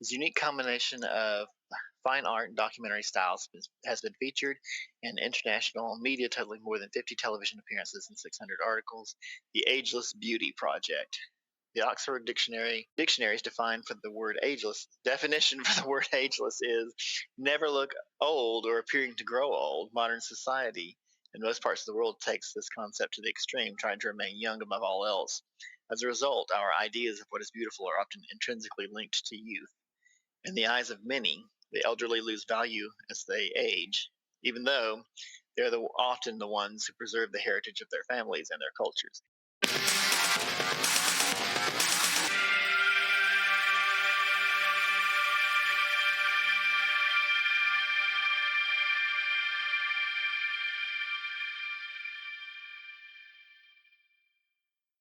His unique combination of fine art and documentary styles has been featured in international media, totaling more than 50 television appearances and 600 articles. The Ageless Beauty Project. The Oxford Dictionary's definition for the word ageless is never look old or appearing to grow old. Modern society in most parts of the world takes this concept to the extreme, trying to remain young above all else. As a result, our ideas of what is beautiful are often intrinsically linked to youth. In the eyes of many, the elderly lose value as they age, even though they're often the ones who preserve the heritage of their families and their cultures.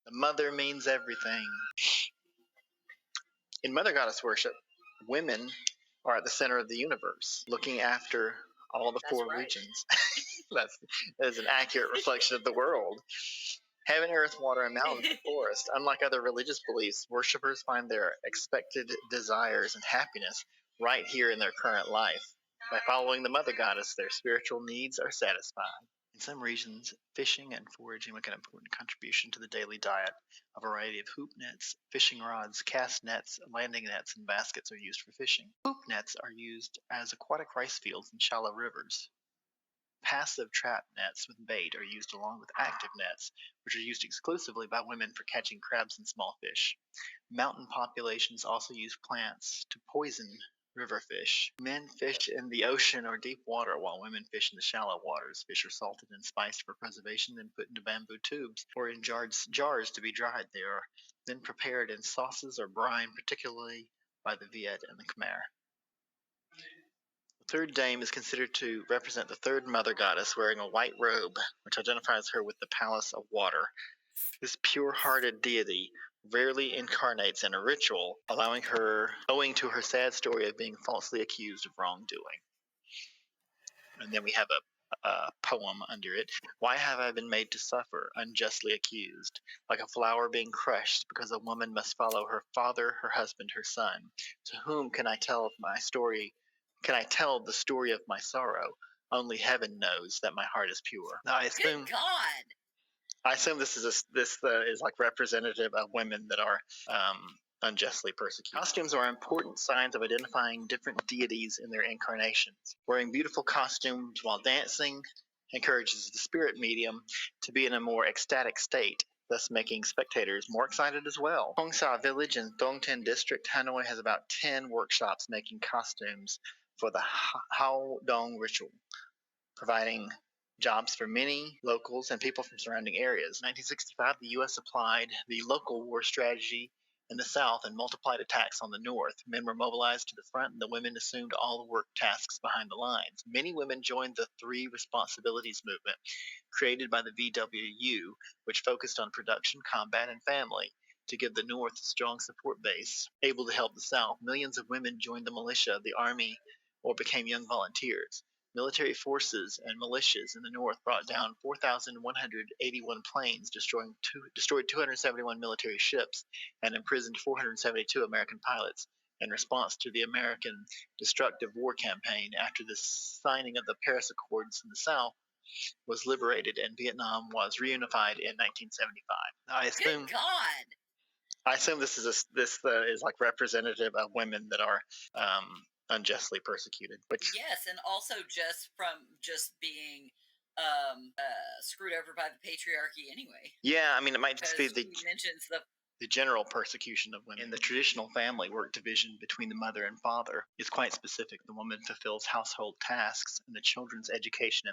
The mother means everything. In mother goddess worship, women are at the center of the universe, looking after all the four regions. that is an accurate reflection of the world. Heaven, earth, water, and mountains and forest. Unlike other religious beliefs, worshippers find their expected desires and happiness right here in their current life. By following the mother goddess, their spiritual needs are satisfied. In some regions, fishing and foraging make an important contribution to the daily diet. A variety of hoop nets, fishing rods, cast nets, landing nets, and baskets are used for fishing. Hoop nets are used as aquatic rice fields in shallow rivers. Passive trap nets with bait are used along with active nets, which are used exclusively by women for catching crabs and small fish. Mountain populations also use plants to poison river fish. Men fish in the ocean or deep water, while women fish in the shallow waters. Fish are salted and spiced for preservation, then put into bamboo tubes or in jars to be dried. They are then prepared in sauces or brine, particularly by the Viet and the Khmer. The third dame is considered to represent the third mother goddess, wearing a white robe, which identifies her with the palace of water. This pure-hearted deity rarely incarnates in a ritual, owing to her sad story of being falsely accused of wrongdoing. And then we have a poem under it. Why have I been made to suffer, unjustly accused, like a flower being crushed, because a woman must follow her father, her husband, her son? To whom can I tell my story? Can I tell the story of my sorrow? Only heaven knows that my heart is pure. Now, Good God! I assume this is like representative of women that are unjustly persecuted. Costumes are important signs of identifying different deities in their incarnations. Wearing beautiful costumes while dancing encourages the spirit medium to be in a more ecstatic state, thus making spectators more excited as well. Hong Sa Village in Thong Tin District, Hanoi has about 10 workshops making costumes for the Hao Dong ritual, providing jobs for many locals and people from surrounding areas. In 1965, the U.S. applied the local war strategy in the South and multiplied attacks on the North. Men were mobilized to the front, and the women assumed all the work tasks behind the lines. Many women joined the Three Responsibilities movement, created by the VWU, which focused on production, combat, and family, to give the North a strong support base, able to help the South. Millions of women joined the militia, the army, or became young volunteers. Military forces and militias in the North brought down 4,181 planes, destroyed 271 military ships, and imprisoned 472 American pilots in response to the American destructive war campaign. After the signing of the Paris Accords, in the South was liberated and Vietnam was reunified in 1975. Good God! I assume this is like representative of women that are unjustly persecuted. Yes, and also just being screwed over by the patriarchy anyway. Yeah, I mean, it might just be he mentions the general persecution of women. In the traditional family, work division between the mother and father is quite specific. The woman fulfills household tasks and the children's education,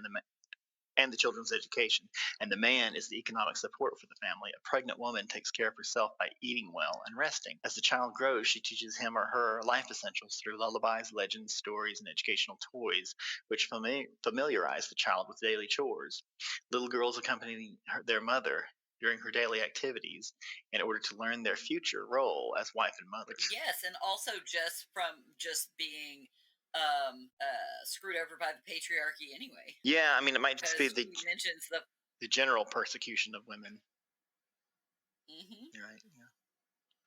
and the man is the economic support for the family. A pregnant woman takes care of herself by eating well and resting. As the child grows, she teaches him or her life essentials through lullabies, legends, stories, and educational toys, which familiarize the child with daily chores. Little girls accompany their mother during her daily activities in order to learn their future role as wife and mother. Yes, and also just being screwed over by the patriarchy anyway. Yeah, I mean, it might just be he mentions the general persecution of women. Mm-hmm. You're right. Yeah,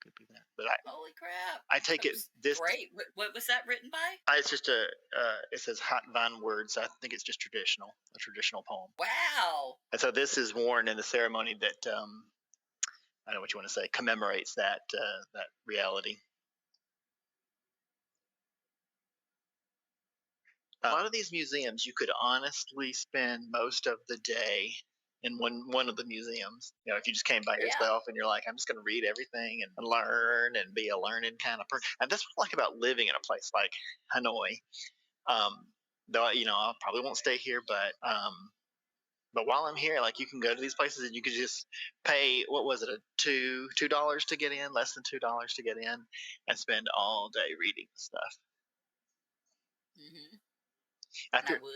could be that. but Holy crap! I take That it was this. great. What was that written by? It's just it says Hot Vine Words. I think it's just a traditional poem. Wow. And so this is worn in the ceremony that I don't know what you want to say, commemorates that reality. A lot of these museums, you could honestly spend most of the day in one of the museums. You know, if you just came by yourself and you're like, I'm just going to read everything and learn and be a learned kind of person. And that's what I like about living in a place like Hanoi. Though you know, I probably won't stay here, but while I'm here, like you can go to these places and you could just pay, what was it, $2 to get in, less than $2 to get in, and spend all day reading stuff. Mm-hmm. After, I would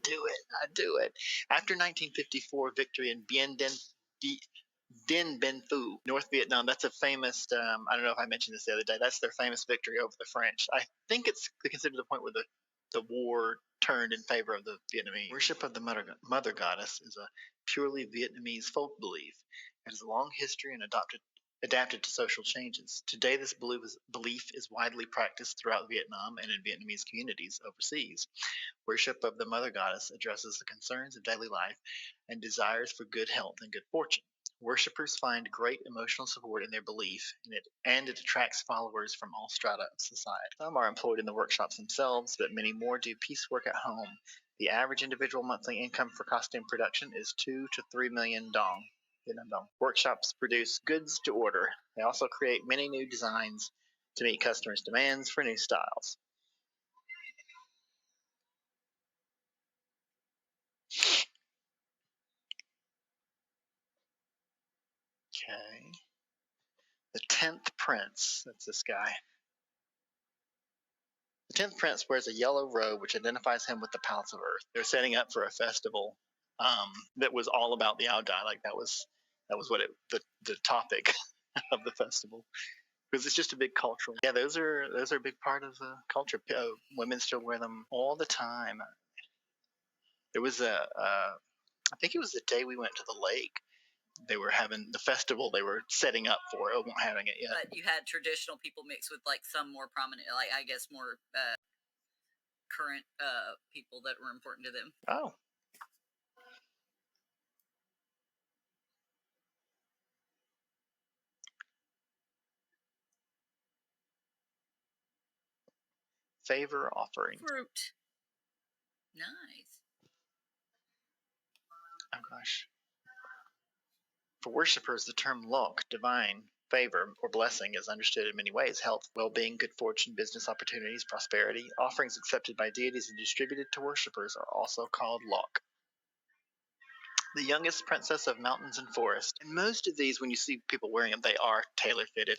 do it. I do it. After 1954 victory in Dien Bien Phu, North Vietnam, that's a famous, I don't know if I mentioned this the other day, that's their famous victory over the French. I think it's considered the point where the war turned in favor of the Vietnamese. Worship of the mother goddess is a purely Vietnamese folk belief. It has a long history and adapted to social changes. Today, this belief is widely practiced throughout Vietnam and in Vietnamese communities overseas. Worship of the mother goddess addresses the concerns of daily life and desires for good health and good fortune. Worshippers find great emotional support in their belief, and it attracts followers from all strata of society. Some are employed in the workshops themselves, but many more do piecework at home. The average individual monthly income for costume production is 2 to 3 million dong. Vietnam dong. Workshops produce goods to order. They also create many new designs to meet customers' demands for new styles. Okay. The 10th Prince, that's this guy. The 10th Prince wears a yellow robe which identifies him with the Palace of Earth. They're setting up for a festival that was all about the Ao Dai. Like that was what the topic of the festival. Because it's just a big cultural. Yeah, those are a big part of the culture. Women still wear them all the time. There was I think it was the day we went to the lake. They were having the festival they were setting up for. I wasn't having it yet. But you had traditional people mixed with like some more prominent, like I guess more current people that were important to them. Oh. Favor offering. Fruit. Nice. Oh gosh. For worshippers, the term lok, divine, favor, or blessing is understood in many ways: health, well-being, good fortune, business opportunities, prosperity. Offerings accepted by deities and distributed to worshippers are also called lok. The youngest princess of mountains and forest. And most of these, when you see people wearing them, they are tailor-fitted.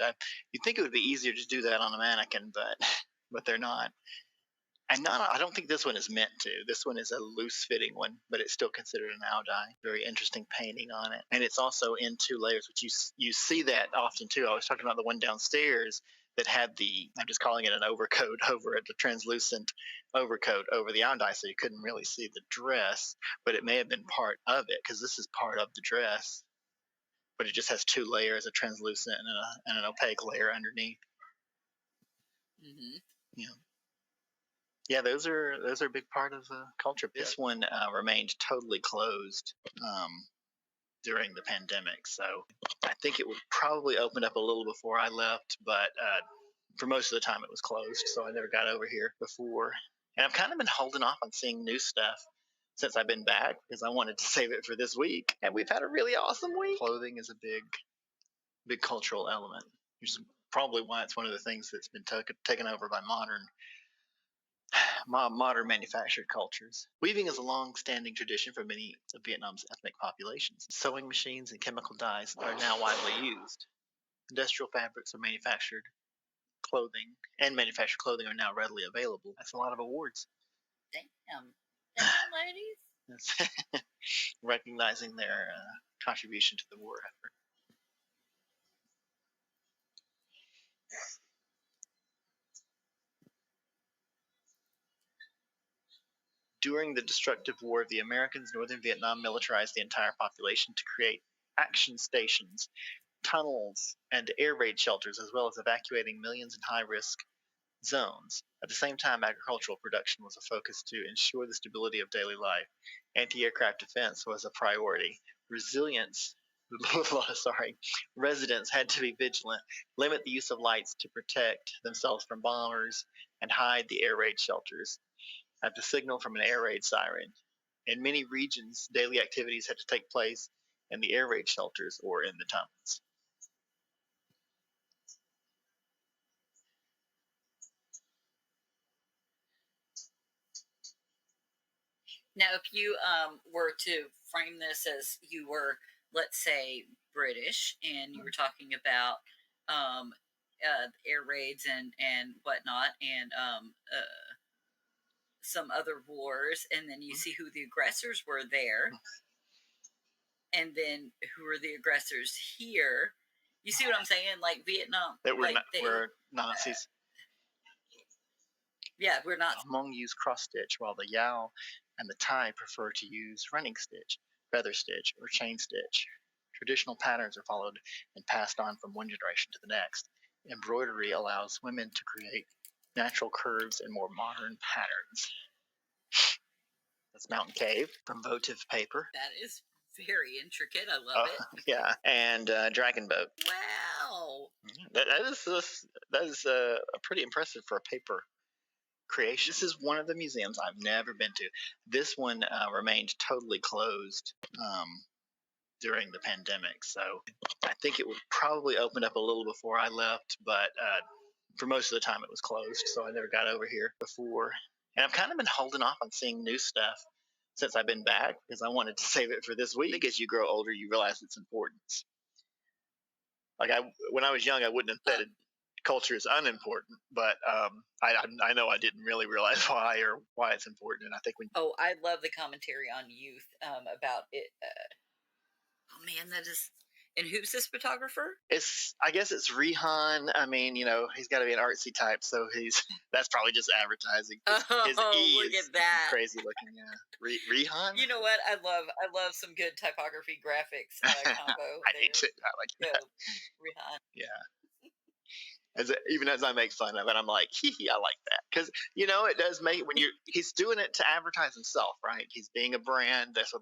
You'd think it would be easier to do that on a mannequin, but they're not. And I don't think this one is meant to. This one is a loose-fitting one, but it's still considered an Ao Dai. Very interesting painting on it. And it's also in 2 layers, which you see that often too. I was talking about the one downstairs that had I'm just calling it an overcoat over it, the translucent overcoat over the Ao Dai, so you couldn't really see the dress, but it may have been part of it, because this is part of the dress. But it just has 2 layers, a translucent and an opaque layer underneath. Mm-hmm. Yeah. Yeah, those are a big part of the culture. This one remained totally closed during the pandemic, so I think it would probably open up a little before I left, but for most of the time it was closed, so I never got over here before. And I've kind of been holding off on seeing new stuff since I've been back because I wanted to save it for this week, and we've had a really awesome week. Clothing is a big cultural element, which is probably why it's one of the things that's been taken over by modern manufactured cultures. Weaving is a long-standing tradition for many of Vietnam's ethnic populations. Sewing machines and chemical dyes are now widely used. Industrial fabrics are manufactured clothing are now readily available. That's a lot of awards. Damn, ladies. Recognizing their contribution to the war effort. During the destructive war, the Americans, Northern Vietnam militarized the entire population to create action stations tunnels, and air raid shelters, as well as evacuating millions in high-risk zones. At the same time, agricultural production was a focus to ensure the stability of daily life. Anti-aircraft defense was a priority. Resilience, residents had to be vigilant, limit the use of lights to protect themselves from bombers, and hide the air raid shelters at the signal from an air raid siren. In many regions, daily activities had to take place in the air raid shelters or in the tunnels. Now, if you were to frame this as you were, let's say, British, and you were talking about air raids and whatnot, and some other wars, and then you see who the aggressors were there, and then who are the aggressors here. You see what I'm saying? Like Vietnam, That we're, like we're Nazis. Yeah, we're not. The Hmong use cross stitch, while the Yao and the Thai prefer to use running stitch, feather stitch, or chain stitch. Traditional patterns are followed and passed on from one generation to the next. Embroidery allows women to create natural curves and more modern patterns. That's Mountain Cave from votive paper. That is very intricate. I love it. Yeah, and Dragon Boat. Wow. That is pretty impressive for a paper creation. This is one of the museums I've never been to. This one remained totally closed during the pandemic, so I think it would probably open up a little before I left, but for most of the time it was closed, so I never got over here before. And I've kind of been holding off on seeing new stuff since I've been back because I wanted to save it for this week. I think as you grow older, you realize its importance. Like when I was young, I wouldn't have said culture is unimportant, but I know I didn't really realize why it's important. And I think I love the commentary on youth about it. Oh man, that is. And who's this photographer? I guess it's Rihan. I mean, he's got to be an artsy type, so that's probably just advertising. His E look is at that, crazy looking. Yeah, Rihan. You know what? I love some good typography graphics combo. I hate it. I like that. Rihan. Yeah. Even as I make fun of it, I'm like, I like that because it does make he's doing it to advertise himself, right? He's being a brand. That's what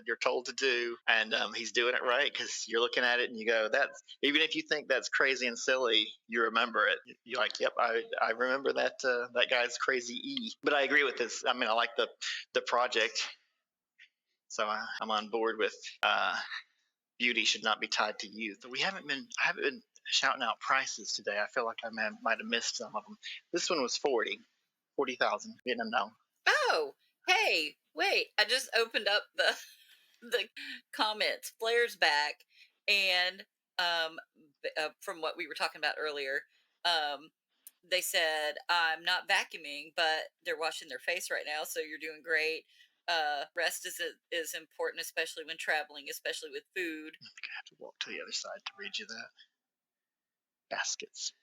you're told to do, and he's doing it right because you're looking at it and you go, that's even if you think that's crazy and silly, you remember it. You're like, yep, I remember that that guy's crazy E. But I agree with this. I mean, I like the project, so I'm on board with beauty should not be tied to youth. I haven't been shouting out prices today. I feel like I might have missed some of them. This one was 40,000 Vietnam dong. Oh, hey, wait! I just opened up the comments. Flair's back, and from what we were talking about earlier, they said I'm not vacuuming, but they're washing their face right now, so you're doing great. Rest is important, especially when traveling, especially with food. I think I have to walk to the other side to read you that. Baskets.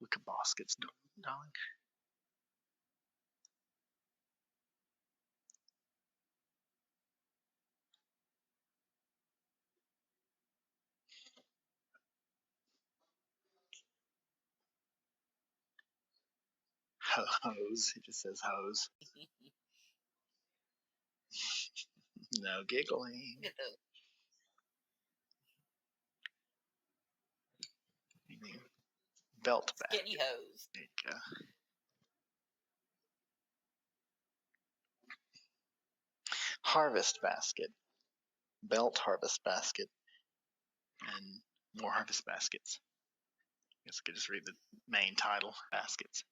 Look at baskets, darling. Hose. It just says hose. No giggling. Belt basket. Skinny hose. There you go. Harvest basket. Belt harvest basket. And more harvest baskets. I guess I could just read the main title. Baskets.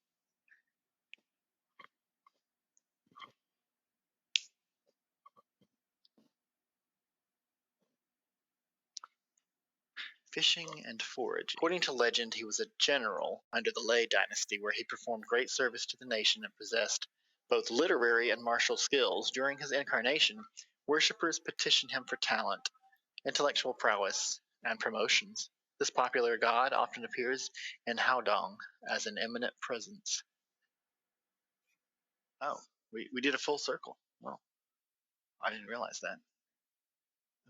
Fishing and forage. According to legend, he was a general under the Lei dynasty where he performed great service to the nation and possessed both literary and martial skills. During his incarnation, worshippers petitioned him for talent, intellectual prowess, and promotions. This popular god often appears in Haodong as an eminent presence. Oh, we did a full circle. Well, I didn't realize that.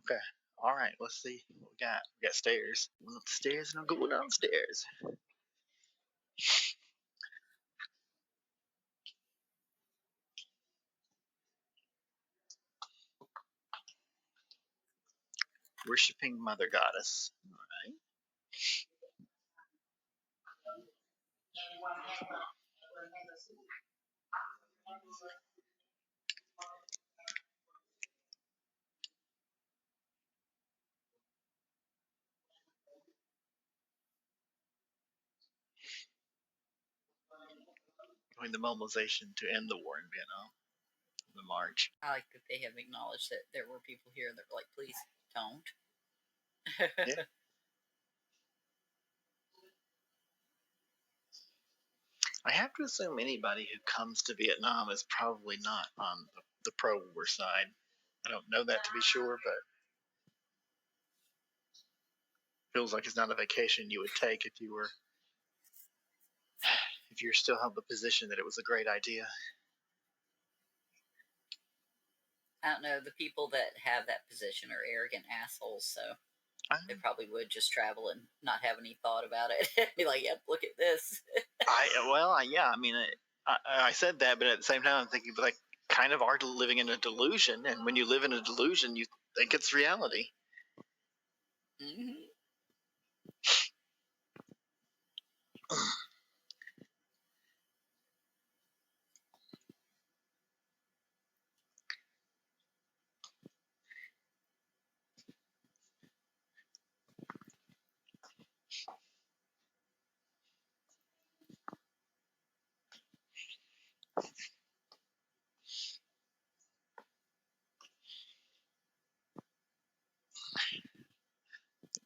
Okay. All right, let's see what we got. We got stairs. I'm going upstairs and I'm going downstairs. Worshipping Mother Goddess. All right. Doing the mobilization to end the war in Vietnam. The march. I like that they have acknowledged that there were people here that were like, please don't. Yeah. I have to assume anybody who comes to Vietnam is probably not on the pro-war side. I don't know that to be sure, but feels like it's not a vacation you would take if you still held the position that it was a great idea. I don't know. The people that have that position are arrogant assholes, so they probably would just travel and not have any thought about it. Be like, yep, look at this. I said that, but at the same time, I'm thinking, like, kind of are living in a delusion, and when you live in a delusion, you think it's reality. Mm-hmm.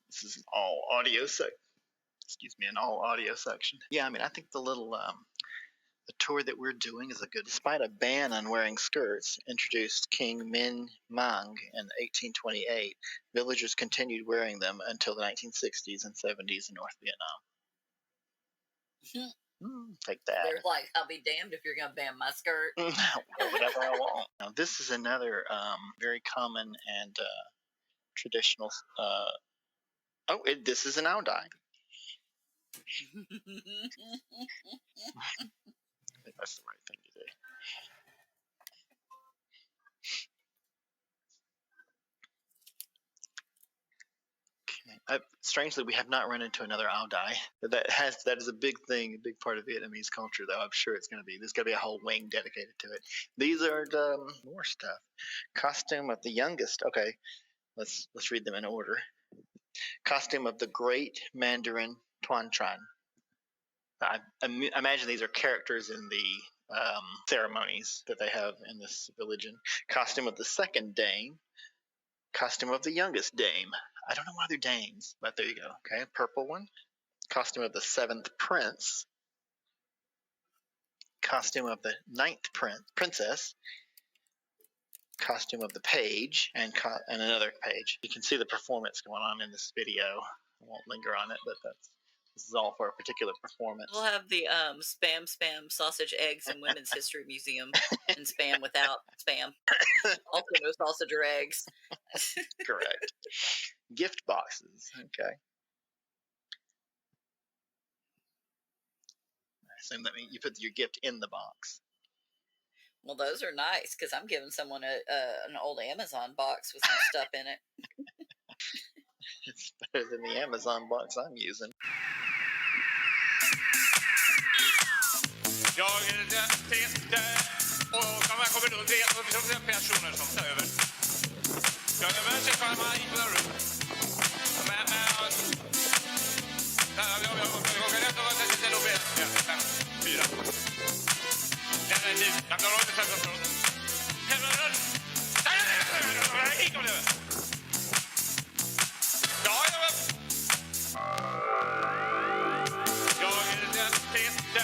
This is an all audio section. Yeah, I mean, I think the little the tour that we're doing is a good. Despite a ban on wearing skirts introduced King Min Mang in 1828, villagers continued wearing them until the 1960s and 70s in North Vietnam. Take that. They're like, I'll be damned if you're going to ban my skirt. Whatever I want. Now, this is another very common and traditional. This is an ao dai. I think that's the right thing to do. Strangely, we have not run into another ao dai. That is a big thing, a big part of Vietnamese culture, though. I'm sure it's going to be. There's going to be a whole wing dedicated to it. These are more stuff. Costume of the youngest. Okay, let's read them in order. Costume of the Great Mandarin Tuan Tran. I imagine these are characters in the ceremonies that they have in this religion. Costume of the second dame. Costume of the youngest dame. I don't know why they're dames, but there you go. Okay, purple one. Costume of the seventh prince. Costume of the ninth princess. Costume of the page, and another page. You can see the performance going on in this video. I won't linger on it, but this is all for a particular performance. We'll have the spam sausage eggs in Women's History Museum and spam without spam. Also no sausage or eggs. Correct. Gift boxes. Okay. I assume that means you put your gift in the box. Well, those are nice because I'm giving someone an old Amazon box with some stuff in it. It's better than the Amazon box I'm using. Jag tänkte, och man kommer då veta personer som tar över. Jag är väl inte för mig på det. Men jag kan inte vara till att veta. 5, 4. Den är dit. Jag klarar inte 15 år. Nej, kom det. Ja, jag tänkte,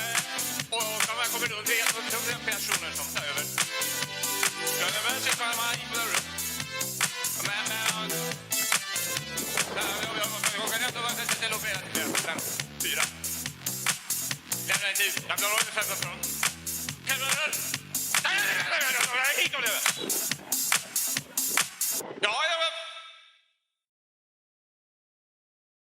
och man kommer då veta personer som tar över. Jag är väl inte för mig på det. Men jag kan inte vara till att veta. 5, 4. Den är dit. Jag klarar inte 15 år.